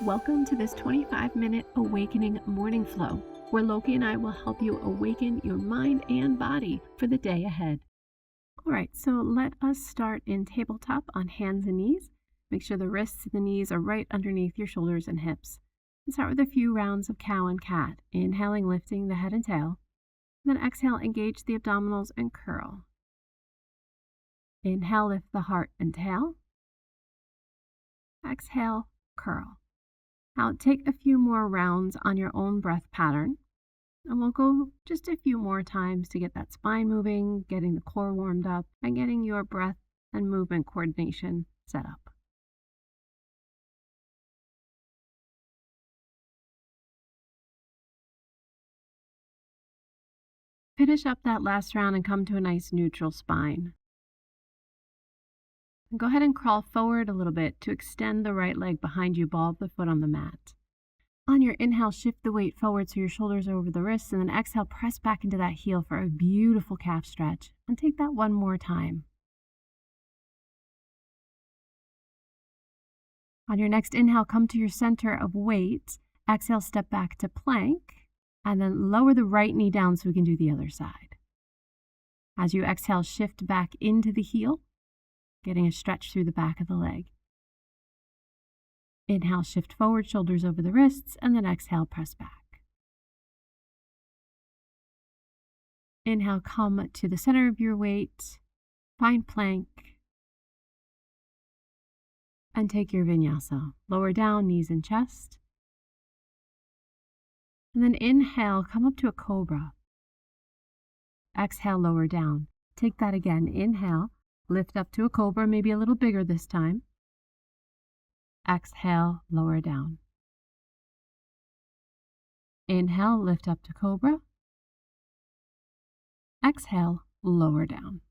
Welcome to this 25-minute awakening morning flow, where Lokey and I will help you awaken your mind and body for the day ahead. All right, so let us start in tabletop on hands and knees. Make sure the wrists and the knees are right underneath your shoulders and hips. And start with a few rounds of cow and cat, inhaling, lifting the head and tail. Then exhale, engage the abdominals and curl. Inhale, lift the heart and tail. Exhale, curl. Now take a few more rounds on your own breath pattern, and we'll go just a few more times to get that spine moving, getting the core warmed up, and getting your breath and movement coordination set up. Finish up that last round and come to a nice neutral spine. And go ahead and crawl forward a little bit to extend the right leg behind you, ball of the foot on the mat. On your inhale, shift the weight forward so your shoulders are over the wrists, and then exhale, press back into that heel for a beautiful calf stretch. And take that one more time. On your next inhale, come to your center of weight. Exhale, step back to plank, and then lower the right knee down so we can do the other side. As you exhale, shift back into the heel, getting a stretch through the back of the leg. Inhale, shift forward, shoulders over the wrists, and then exhale, press back. Inhale, come to the center of your weight, find plank, and take your vinyasa. Lower down, knees and chest. And then inhale, come up to a cobra. Exhale, lower down. Take that again. Inhale, lift up to a cobra, maybe a little bigger this time. Exhale, lower down. Inhale, lift up to cobra. Exhale, lower down.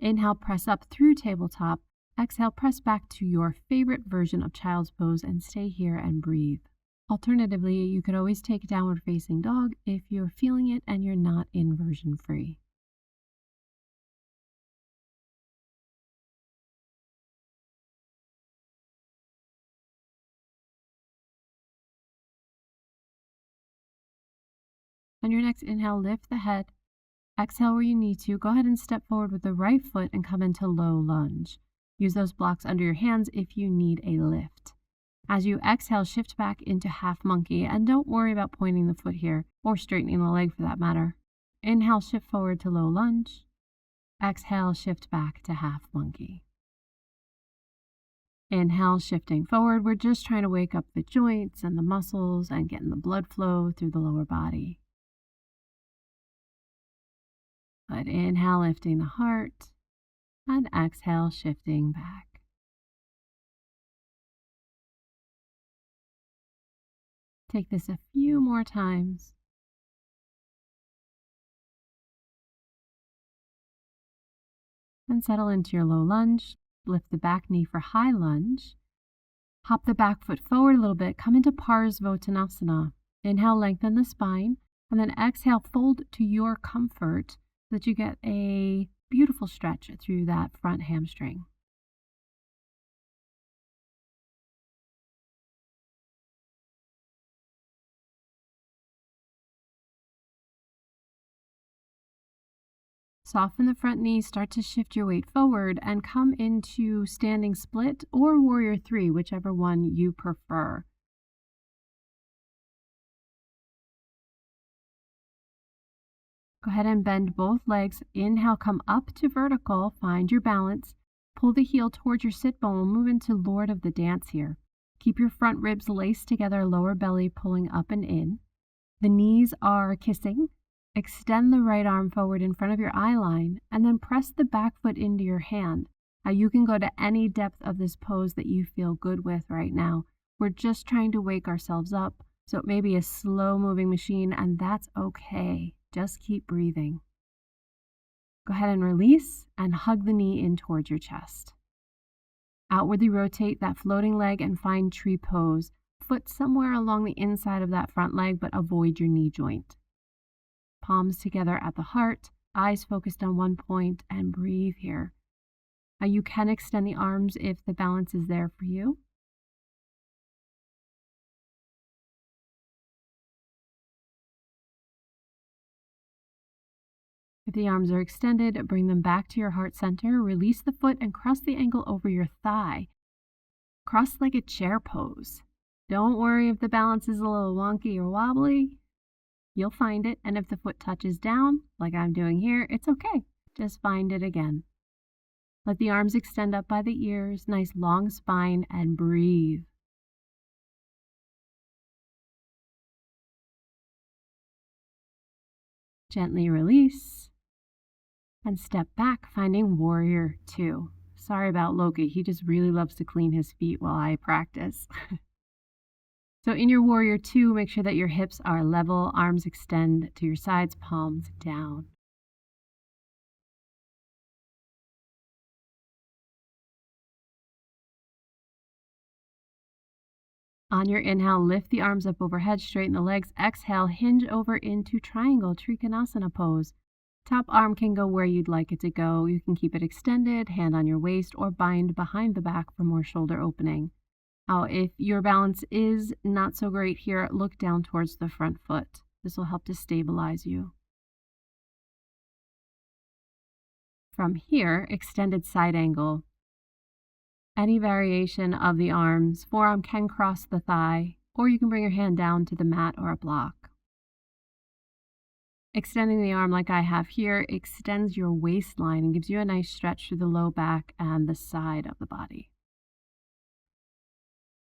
Inhale, press up through tabletop. Exhale, press back to your favorite version of child's pose and stay here and breathe. Alternatively, you could always take downward facing dog if you're feeling it and you're not inversion free. On your next inhale, lift the head. Exhale where you need to. Go ahead and step forward with the right foot and come into low lunge. Use those blocks under your hands if you need a lift. As you exhale, shift back into half monkey, and don't worry about pointing the foot here or straightening the leg for that matter. Inhale, shift forward to low lunge. Exhale, shift back to half monkey. Inhale, shifting forward. We're just trying to wake up the joints and the muscles and getting the blood flow through the lower body. But inhale, lifting the heart, and exhale, shifting back. Take this a few more times. And settle into your low lunge. Lift the back knee for high lunge. Hop the back foot forward a little bit. Come into Parsvottanasana. Inhale, lengthen the spine. And then exhale, fold to your comfort so that you get a beautiful stretch through that front hamstring. Soften the front knee, start to shift your weight forward and come into standing split or warrior three, whichever one you prefer. Go ahead and bend both legs. Inhale, come up to vertical, find your balance. Pull the heel towards your sit bone. We'll move into Lord of the Dance here. Keep your front ribs laced together, lower belly pulling up and in. The knees are kissing. Extend the right arm forward in front of your eye line, and then press the back foot into your hand. Now you can go to any depth of this pose that you feel good with right now. We're just trying to wake ourselves up, so it may be a slow-moving machine, and that's okay. Just keep breathing. Go ahead and release and hug the knee in towards your chest. Outwardly rotate that floating leg and find tree pose. Foot somewhere along the inside of that front leg, but avoid your knee joint. Palms together at the heart, eyes focused on one point, and breathe here. You can extend the arms if the balance is there for you. If the arms are extended, bring them back to your heart center, release the foot and cross the ankle over your thigh. Cross-legged chair pose. Don't worry if the balance is a little wonky or wobbly. You'll find it, and if the foot touches down, like I'm doing here, it's okay. Just find it again. Let the arms extend up by the ears, nice long spine, and breathe. Gently release and step back, finding warrior 2. Sorry about Lokey, he just really loves to clean his feet while I practice. So in your warrior 2, make sure that your hips are level, arms extend to your sides, palms down. On your inhale, lift the arms up overhead, straighten the legs. Exhale, hinge over into triangle, Trikonasana pose. Top arm can go where you'd like it to go. You can keep it extended, hand on your waist, or bind behind the back for more shoulder opening. Now, if your balance is not so great here, look down towards the front foot. This will help to stabilize you. From here, extended side angle. Any variation of the arms, forearm can cross the thigh, or you can bring your hand down to the mat or a block. Extending the arm like I have here extends your waistline and gives you a nice stretch through the low back and the side of the body.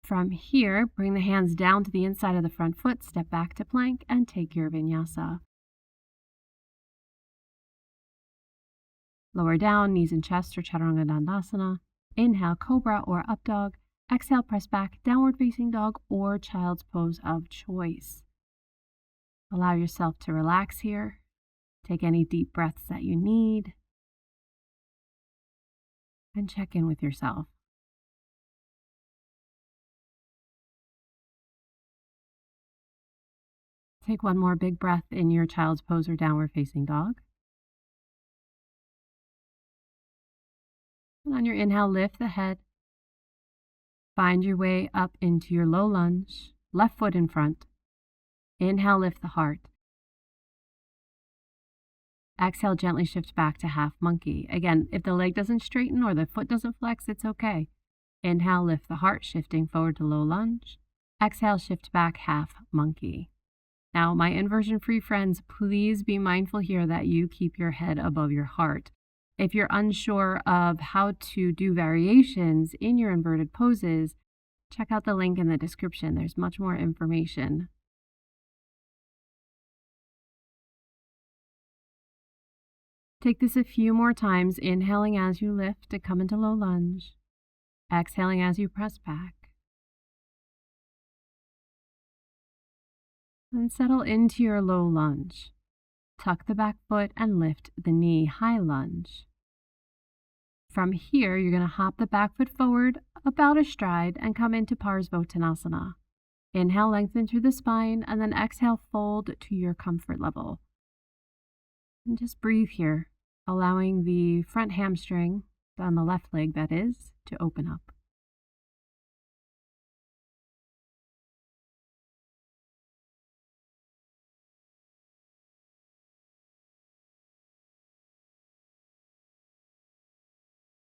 From here, bring the hands down to the inside of the front foot, step back to plank, and take your vinyasa. Lower down, knees and chest, or Chaturanga Dandasana. Inhale, cobra or up dog. Exhale, press back, downward facing dog or child's pose of choice. Allow yourself to relax here. Take any deep breaths that you need. And check in with yourself. Take one more big breath in your child's pose or downward facing dog. And on your inhale, lift the head. Find your way up into your low lunge, left foot in front. Inhale, lift the heart. Exhale, gently shift back to half monkey. Again, if the leg doesn't straighten or the foot doesn't flex, it's okay. Inhale, lift the heart, shifting forward to low lunge. Exhale, shift back half monkey. Now, my inversion-free friends, please be mindful here that you keep your head above your heart. If you're unsure of how to do variations in your inverted poses, check out the link in the description. There's much more information. Take this a few more times, inhaling as you lift to come into low lunge, exhaling as you press back. And settle into your low lunge. Tuck the back foot and lift the knee, high lunge. From here, you're going to hop the back foot forward about a stride and come into Parsvottanasana. Inhale, lengthen through the spine, and then exhale, fold to your comfort level. And just breathe here, allowing the front hamstring, on the left leg that is, to open up.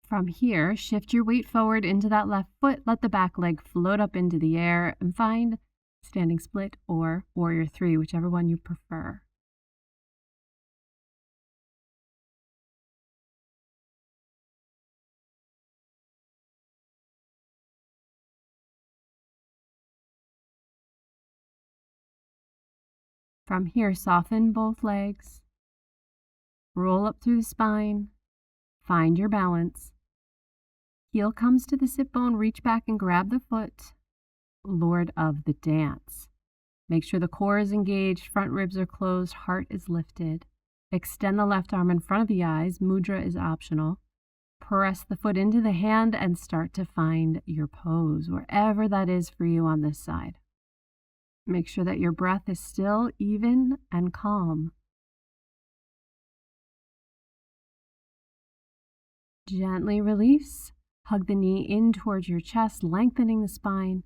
From here, shift your weight forward into that left foot, let the back leg float up into the air, and find standing split or warrior 3, whichever one you prefer. From here, soften both legs, roll up through the spine, find your balance. Heel comes to the sit bone, reach back and grab the foot, Lord of the dance. Make sure the core is engaged, front ribs are closed, heart is lifted. Extend the left arm in front of the eyes, mudra is optional. Press the foot into the hand and start to find your pose, wherever that is for you on this side. Make sure that your breath is still, even, and calm. Gently release. Hug the knee in towards your chest, lengthening the spine.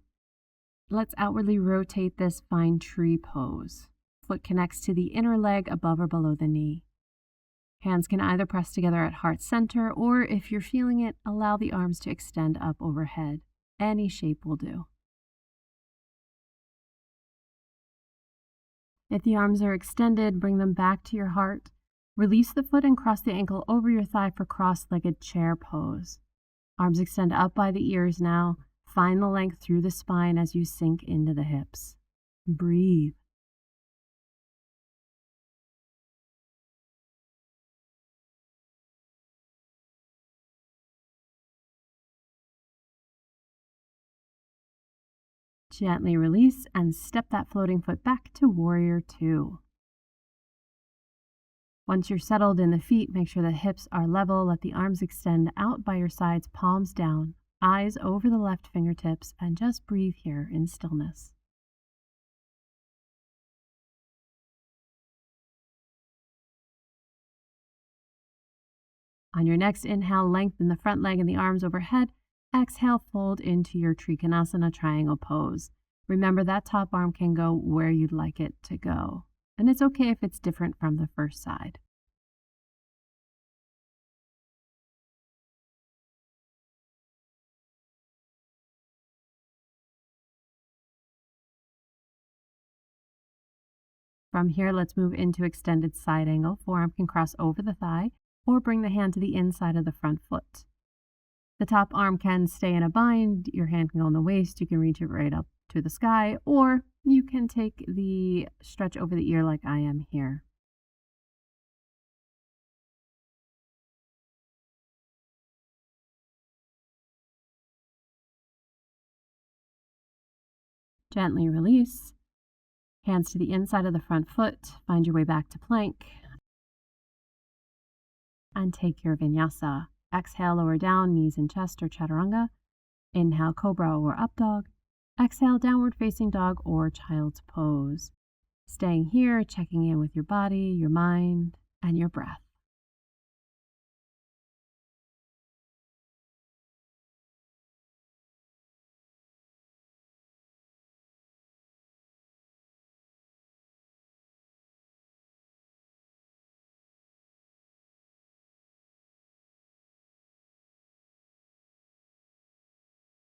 Let's outwardly rotate this, find tree pose. Foot connects to the inner leg above or below the knee. Hands can either press together at heart center, or if you're feeling it, allow the arms to extend up overhead. Any shape will do. If the arms are extended, bring them back to your heart. Release the foot and cross the ankle over your thigh for cross-legged chair pose. Arms extend up by the ears now. Find the length through the spine as you sink into the hips. Breathe. Gently release and step that floating foot back to Warrior Two. Once you're settled in the feet, make sure the hips are level. Let the arms extend out by your sides, palms down, eyes over the left fingertips, and just breathe here in stillness. On your next inhale, lengthen the front leg and the arms overhead. Exhale, fold into your Trikonasana triangle pose. Remember that top arm can go where you'd like it to go. And it's okay if it's different from the first side. From here, let's move into extended side angle. Forearm can cross over the thigh or bring the hand to the inside of the front foot. The top arm can stay in a bind. Your hand can go on the waist. You can reach it right up to the sky, or you can take the stretch over the ear like I am here. Gently release. Hands to the inside of the front foot. Find your way back to plank. And take your vinyasa. Exhale, lower down, knees and chest or chaturanga. Inhale, cobra or up dog. Exhale, downward facing dog or child's pose. Staying here, checking in with your body, your mind, and your breath.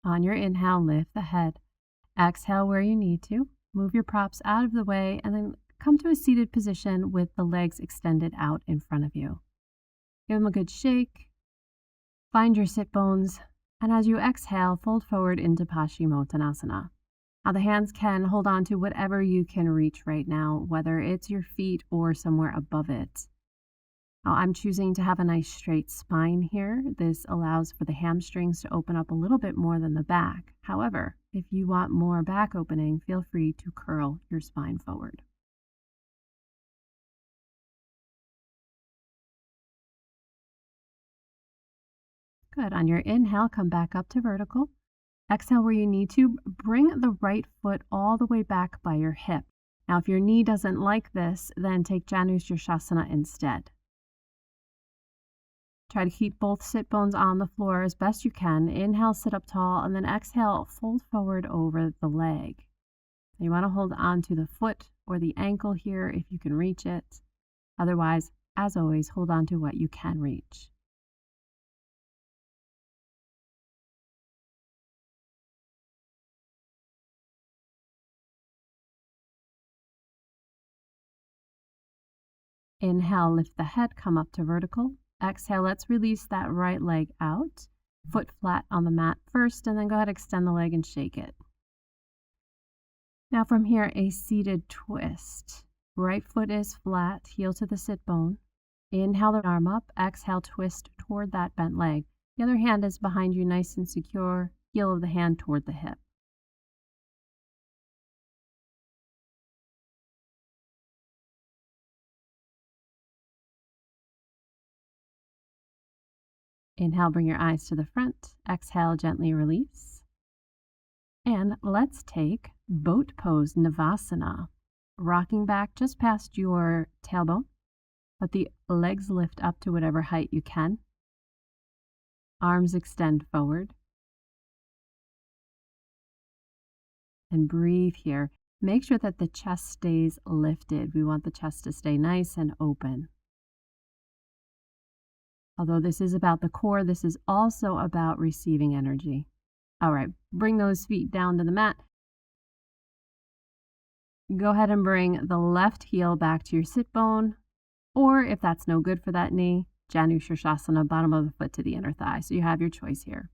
On your inhale, lift the head. Exhale where you need to. Move your props out of the way and then come to a seated position with the legs extended out in front of you. Give them a good shake. Find your sit bones. And as you exhale, fold forward into Paschimottanasana. Now the hands can hold on to whatever you can reach right now, whether it's your feet or somewhere above it. Now I'm choosing to have a nice straight spine here. This allows for the hamstrings to open up a little bit more than the back. However, if you want more back opening, feel free to curl your spine forward. Good. On your inhale, come back up to vertical. Exhale where you need to. Bring the right foot all the way back by your hip. Now, if your knee doesn't like this, then take Janushirshasana instead. Try to keep both sit bones on the floor as best you can. Inhale, sit up tall, and then exhale, fold forward over the leg. You want to hold on to the foot or the ankle here if you can reach it. Otherwise, as always, hold on to what you can reach. Inhale, lift the head, come up to vertical. Exhale, let's release that right leg out. Foot flat on the mat first, and then go ahead, extend the leg and shake it. Now from here, a seated twist. Right foot is flat, heel to the sit bone. Inhale the arm up, exhale, twist toward that bent leg. The other hand is behind you, nice and secure, heel of the hand toward the hip. Inhale, bring your eyes to the front. Exhale, gently release. And let's take boat pose, Navasana. Rocking back just past your tailbone. Let the legs lift up to whatever height you can. Arms extend forward. And breathe here. Make sure that the chest stays lifted. We want the chest to stay nice and open. Although this is about the core, this is also about receiving energy. All right, bring those feet down to the mat. Go ahead and bring the left heel back to your sit bone, or if that's no good for that knee, Janu Shirshasana, bottom of the foot to the inner thigh. So you have your choice here.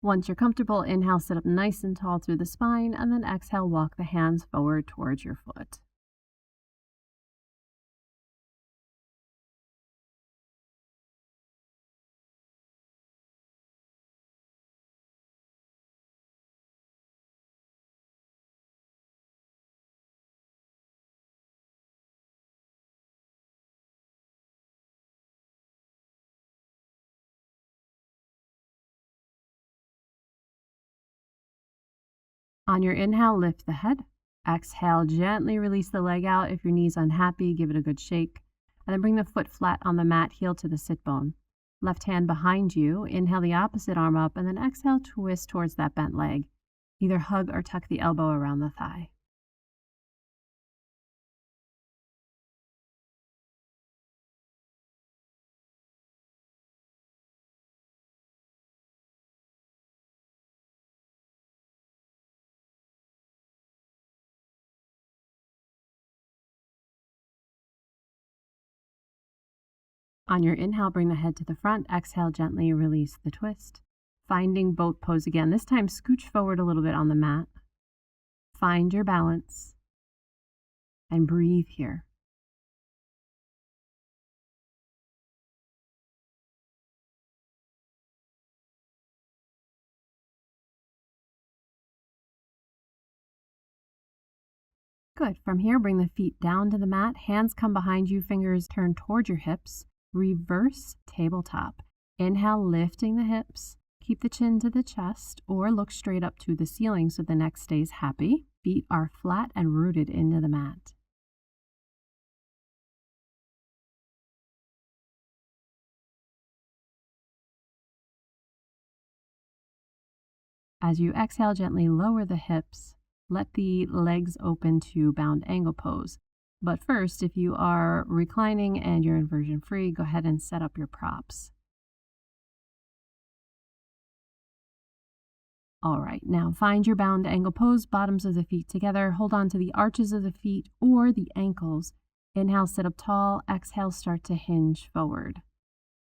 Once you're comfortable, inhale, sit up nice and tall through the spine, and then exhale, walk the hands forward towards your foot. On your inhale, lift the head. Exhale, gently release the leg out. If your knee's unhappy, give it a good shake. And then bring the foot flat on the mat, heel to the sit bone. Left hand behind you. Inhale the opposite arm up, and then exhale, twist towards that bent leg. Either hug or tuck the elbow around the thigh. On your inhale, bring the head to the front. Exhale, gently release the twist. Finding boat pose again. This time, scooch forward a little bit on the mat. Find your balance and breathe here. Good. From here, bring the feet down to the mat. Hands come behind you, fingers turn toward your hips. Reverse tabletop. Inhale, lifting the hips. Keep the chin to the chest or look straight up to the ceiling so the neck stays happy. Feet are flat and rooted into the mat. As you exhale, gently lower the hips. Let the legs open to bound angle pose. But first, if you are reclining and you're inversion free, go ahead and set up your props. All right, now find your bound angle pose, bottoms of the feet together. Hold on to the arches of the feet or the ankles. Inhale, sit up tall. Exhale, start to hinge forward.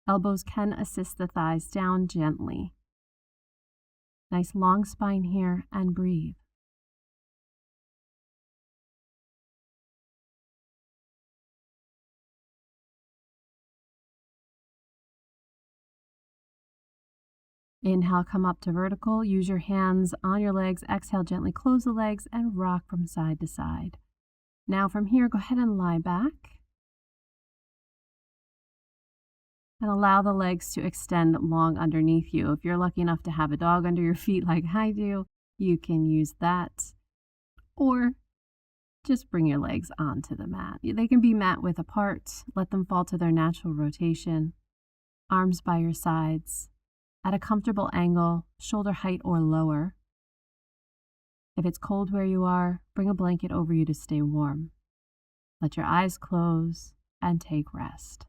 Elbows can assist the thighs down gently. Nice long spine here, and breathe. Inhale, come up to vertical. Use your hands on your legs. Exhale, gently close the legs and rock from side to side. Now from here, go ahead and lie back. And allow the legs to extend long underneath you. If you're lucky enough to have a dog under your feet like I do, you can use that. Or just bring your legs onto the mat. They can be mat width apart. Let them fall to their natural rotation. Arms by your sides. At a comfortable angle, shoulder height or lower. If it's cold where you are, bring a blanket over you to stay warm. Let your eyes close and take rest.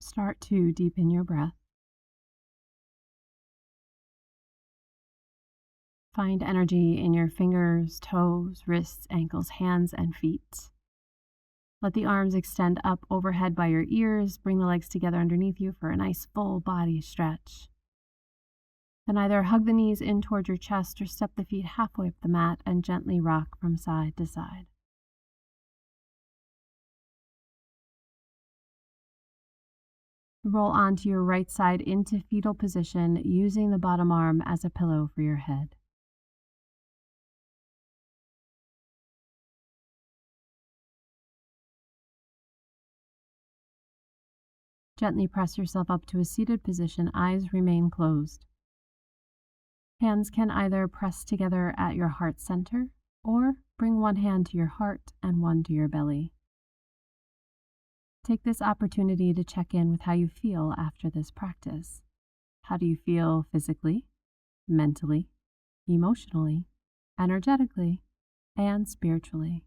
Start to deepen your breath. Find energy in your fingers, toes, wrists, ankles, hands, and feet. Let the arms extend up overhead by your ears. Bring the legs together underneath you for a nice full body stretch. Then either hug the knees in toward your chest or step the feet halfway up the mat and gently rock from side to side. Roll onto your right side into fetal position, using the bottom arm as a pillow for your head. Gently press yourself up to a seated position, eyes remain closed. Hands can either press together at your heart center or bring one hand to your heart and one to your belly. Take this opportunity to check in with how you feel after this practice. How do you feel physically, mentally, emotionally, energetically, and spiritually?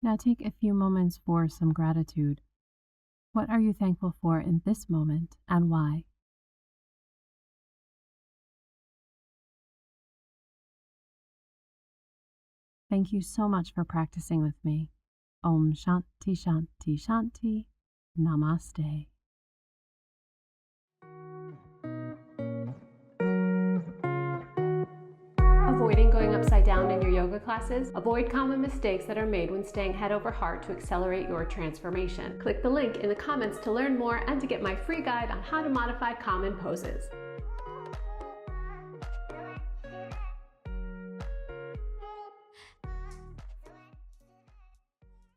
Now take a few moments for some gratitude. What are you thankful for in this moment and why? Thank you so much for practicing with me. Om Shanti Shanti Shanti. Namaste. Avoiding going upside down in your yoga classes? Avoid common mistakes that are made when staying head over heart to accelerate your transformation. Click the link in the comments to learn more and to get my free guide on how to modify common poses.